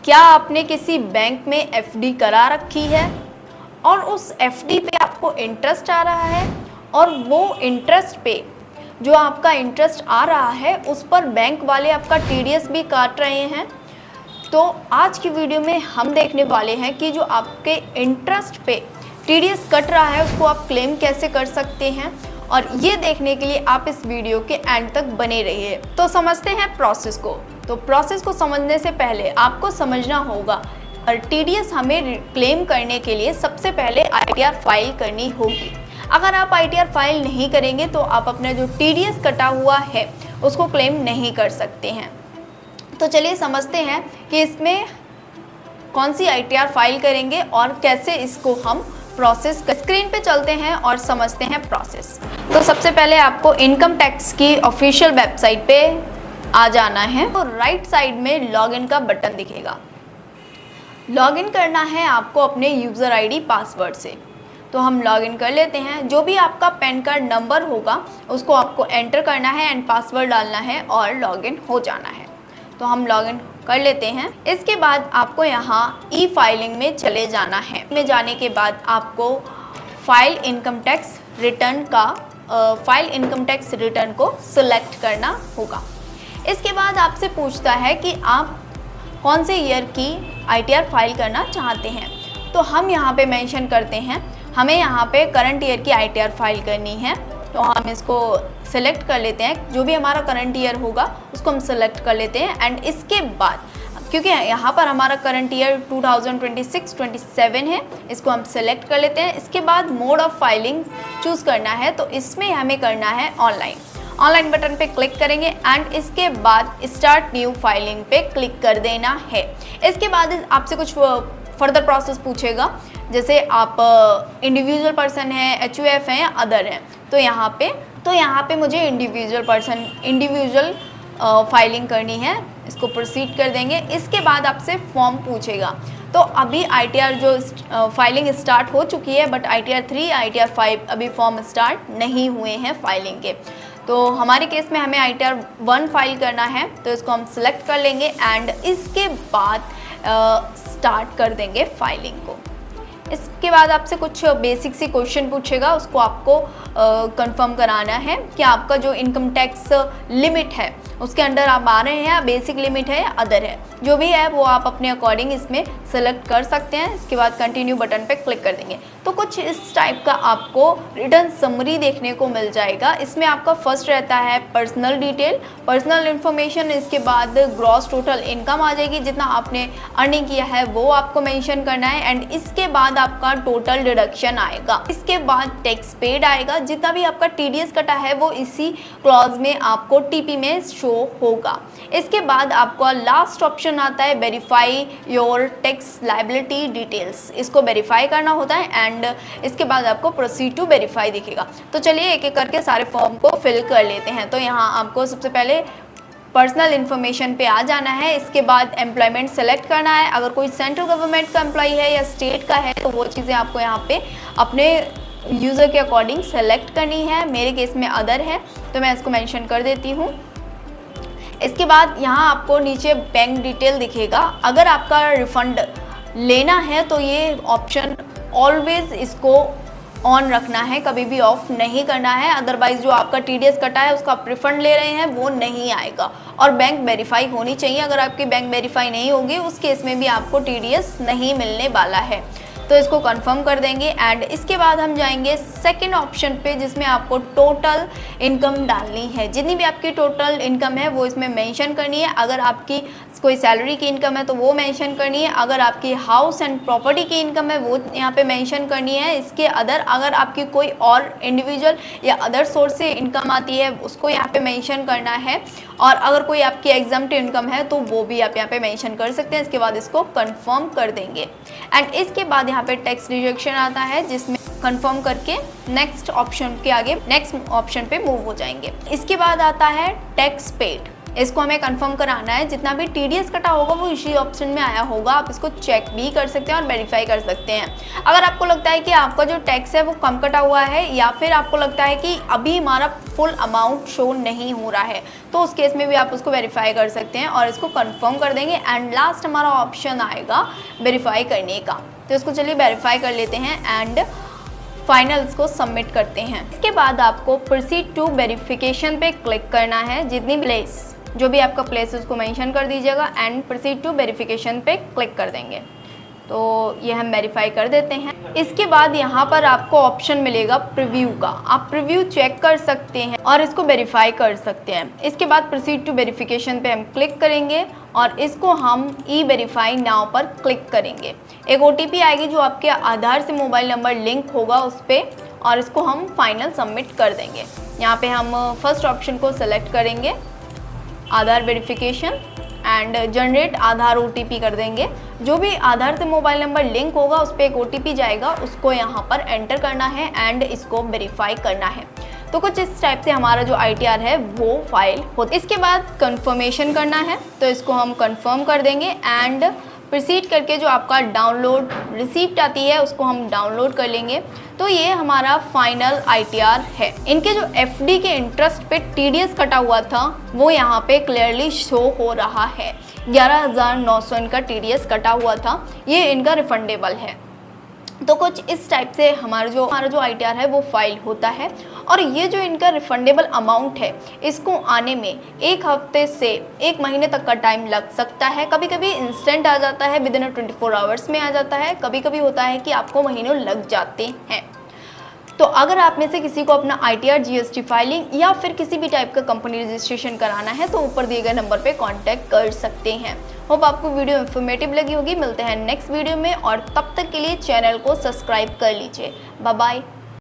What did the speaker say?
क्या आपने किसी बैंक में एफडी करा रखी है और उस एफडी पे आपको इंटरेस्ट आ रहा है और वो इंटरेस्ट पे जो आपका इंटरेस्ट आ रहा है उस पर बैंक वाले आपका टीडीएस भी काट रहे हैं। तो आज की वीडियो में हम देखने वाले हैं कि जो आपके इंटरेस्ट पे टीडीएस कट रहा है उसको आप क्लेम कैसे कर सकते हैं, और ये देखने के लिए आप इस वीडियो के एंड तक बने रहिए। तो समझते हैं प्रोसेस को। तो प्रोसेस को समझने से पहले आपको समझना होगा और टीडीएस हमें क्लेम करने के लिए सबसे पहले आईटीआर फाइल करनी होगी। अगर आप आईटीआर फाइल नहीं करेंगे तो आप अपना जो टीडीएस कटा हुआ है उसको क्लेम नहीं कर सकते हैं। तो चलिए समझते हैं कि इसमें कौन सी आईटीआर फाइल करेंगे और कैसे इसको हम प्रोसेस। स्क्रीन पे चलते हैं और समझते हैं प्रोसेस। तो सबसे पहले आपको इनकम टैक्स की ऑफिशियल वेबसाइट पे आ जाना है। तो राइट साइड में लॉगिन का बटन दिखेगा। लॉगिन करना है आपको अपने यूज़र आईडी पासवर्ड से। तो हम लॉगिन कर लेते हैं। जो भी आपका पैन कार्ड नंबर होगा उसको आपको एंटर करना है एंड पासवर्ड डालना है और लॉगिन हो जाना है। तो हम लॉगिन कर लेते हैं। इसके बाद आपको यहाँ ई फाइलिंग में चले जाना है। में जाने के बाद आपको फाइल इनकम टैक्स रिटर्न को सिलेक्ट करना होगा। इसके बाद आपसे पूछता है कि आप कौन से ईयर की आईटीआर फाइल करना चाहते हैं। तो हम यहाँ पे मेंशन करते हैं हमें यहाँ पे करंट ईयर की आईटीआर फाइल करनी है। तो हम इसको सेलेक्ट कर लेते हैं। जो भी हमारा करंट ईयर होगा उसको हम सेलेक्ट कर लेते हैं एंड इसके बाद क्योंकि यहाँ पर हमारा करंट ईयर 2026-27 है, इसको हम सेलेक्ट कर लेते हैं। इसके बाद मोड ऑफ फाइलिंग चूज़ करना है। तो इसमें हमें करना है ऑनलाइन बटन पे क्लिक करेंगे एंड इसके बाद स्टार्ट न्यू फाइलिंग पे क्लिक कर देना है। इसके बाद आपसे कुछ फर्दर प्रोसेस पूछेगा, जैसे आप इंडिविजुअल पर्सन है, एचयूएफ है या अदर है। तो यहाँ पे मुझे इंडिविजुअल फाइलिंग करनी है। इसको प्रोसीड कर देंगे। इसके बाद आपसे फॉर्म पूछेगा। तो अभी आईटीआर जो फाइलिंग स्टार्ट हो चुकी है बट आईटीआर 3, आईटीआर 5 अभी फॉर्म स्टार्ट नहीं हुए हैं फाइलिंग के। तो हमारे केस में हमें आईटीआर 1 फाइल करना है। तो इसको हम सिलेक्ट कर लेंगे एंड इसके बाद स्टार्ट कर देंगे फाइलिंग को। इसके बाद आपसे कुछ बेसिक सी क्वेश्चन पूछेगा, उसको आपको कंफर्म कराना है कि आपका जो इनकम टैक्स लिमिट है उसके अंडर आप आ रहे हैं या बेसिक लिमिट है या अदर है। जो भी है वो आप अपने अकॉर्डिंग इसमें सेलेक्ट कर सकते हैं। इसके बाद कंटिन्यू बटन पे क्लिक कर देंगे। तो कुछ इस टाइप का आपको रिटर्न समरी देखने को मिल जाएगा। इसमें आपका फर्स्ट रहता है पर्सनल डिटेल, पर्सनल इन्फॉर्मेशन। इसके बाद ग्रॉस टोटल इनकम आ जाएगी, जितना आपने अर्निंग किया है वो आपको मेंशन करना है एंड इसके बाद आपका टोटल डिडक्शन आएगा। इसके बाद टैक्स पेड आएगा। जितना भी आपका टीडीएस कटा है वो इसी क्लॉज में आपको टीपी में शो होगा। इसके बाद आपका लास्ट ऑप्शन आता है verify your tax liability details. इसको वेरीफाई करना होता है एंड इसके बाद आपको प्रोसीड टू वेरीफाई दिखेगा। तो चलिए एक एक करके सारे फॉर्म को फिल कर लेते हैं। तो यहाँ आपको सबसे पहले पर्सनल इन्फॉर्मेशन पे आ जाना है। इसके बाद एम्प्लॉयमेंट सेलेक्ट करना है। अगर कोई सेंट्रल गवर्नमेंट का एम्प्लॉय है या स्टेट का है तो वो चीज़ें आपको यहाँ पे अपने यूज़र के अकॉर्डिंग सेलेक्ट करनी है। मेरे केस में अदर है तो मैं इसको मेंशन कर देती हूँ। इसके बाद यहाँ आपको नीचे बैंक डिटेल दिखेगा। अगर आपका रिफंड लेना है तो ये ऑप्शन ऑलवेज इसको ऑन रखना है, कभी भी ऑफ नहीं करना है। अदरवाइज जो आपका टीडीएस कटा है उसका आप रिफंड ले रहे हैं वो नहीं आएगा। और बैंक वेरीफाई होनी चाहिए। अगर आपकी बैंक वेरीफाई नहीं होगी उस केस में भी आपको टीडीएस नहीं मिलने वाला है। तो इसको कंफर्म कर देंगे एंड इसके बाद हम जाएंगे सेकंड ऑप्शन पे, जिसमें आपको टोटल इनकम डालनी है। जितनी भी आपकी टोटल इनकम है वो इसमें मेंशन करनी है। अगर आपकी कोई सैलरी की इनकम है तो वो मेंशन करनी है। अगर आपकी हाउस एंड प्रॉपर्टी की इनकम है वो यहाँ पे मेंशन करनी है। इसके अगर आपकी कोई और इंडिविजुअल या अदर सोर्स से इनकम आती है उसको यहाँ पे मेंशन करना है। और अगर कोई आपकी एग्जाम्प्ट इनकम है तो वो भी आप यहाँ पे मेंशन कर सकते हैं। इसके बाद इसको कंफर्म कर देंगे एंड इसके बाद यहाँ पे टैक्स डिडक्शन आता है, जिसमें कंफर्म करके नेक्स्ट ऑप्शन के आगे नेक्स्ट ऑप्शन पे मूव हो जाएंगे। इसके बाद आता है टैक्स पेड। इसको हमें कंफर्म कराना है। जितना भी TDS कटा होगा वो इसी ऑप्शन में आया होगा, आप इसको चेक भी कर सकते हैं और वेरीफाई कर सकते हैं। अगर आपको लगता है कि आपका जो टैक्स है वो कम कटा हुआ है या फिर आपको लगता है कि अभी हमारा फुल अमाउंट शो नहीं हो रहा है, तो उस केस में भी आप उसको वेरीफाई कर सकते हैं और इसको कंफर्म कर देंगे। एंड लास्ट हमारा ऑप्शन आएगा वेरीफाई करने का, तो इसको चलिए वेरीफाई कर लेते हैं एंड फाइनल्स को सबमिट करते हैं। इसके बाद आपको प्रोसीड टू वेरिफिकेशन पे क्लिक करना है। जितनी प्लेस जो भी आपका प्लेस है उसको मेंशन कर दीजिएगा एंड प्रोसीड टू वेरिफिकेशन पे क्लिक कर देंगे। तो ये हम वेरीफाई कर देते हैं। इसके बाद यहाँ पर आपको ऑप्शन मिलेगा प्रीव्यू का, आप प्रीव्यू चेक कर सकते हैं और इसको वेरीफाई कर सकते हैं। इसके बाद प्रोसीड टू वेरिफिकेशन पे हम क्लिक करेंगे और इसको हम ई वेरीफाई नाउ पर क्लिक करेंगे। एक OTP आएगी जो आपके आधार से मोबाइल नंबर लिंक होगा उस पर, और इसको हम फाइनल सबमिट कर देंगे। यहाँ पे हम फर्स्ट ऑप्शन को सेलेक्ट करेंगे, Aadhaar verification and generate Aadhaar OTP कर देंगे। जो भी आधार से मोबाइल नंबर लिंक होगा उस पर एक OTP जाएगा, उसको यहाँ पर एंटर करना है एंड इसको वेरीफाई करना है। तो कुछ इस टाइप से हमारा जो ITR है वो फाइल होता है। इसके बाद कंफर्मेशन करना है, तो इसको हम कंफर्म कर देंगे एंड प्रोसीड करके जो आपका डाउनलोड रिसीप्ट आती है उसको हम डाउनलोड कर लेंगे। तो ये हमारा फाइनल ITR है। इनके जो FD के इंटरेस्ट पे TDS कटा हुआ था वो यहाँ पे क्लियरली शो हो रहा है। 11,900 इनका TDS कटा हुआ था, ये इनका रिफंडेबल है। तो कुछ इस टाइप से हमारा जो ITR है वो फाइल होता है। और ये जो इनका रिफंडेबल अमाउंट है इसको आने में 1 हफ्ते से 1 महीने तक का टाइम लग सकता है। कभी कभी इंस्टेंट आ जाता है, विदिन 24 आवर्स में आ जाता है। कभी कभी होता है कि आपको महीनों लग जाते हैं। तो अगर आप में से किसी को अपना ITR GST फाइलिंग या फिर किसी भी टाइप का कंपनी रजिस्ट्रेशन कराना है तो ऊपर दिए गए नंबर पे कांटेक्ट कर सकते हैं। होप आपको वीडियो इन्फॉर्मेटिव लगी होगी। मिलते हैं नेक्स्ट वीडियो में और तब तक के लिए चैनल को सब्सक्राइब कर लीजिए। Bye bye.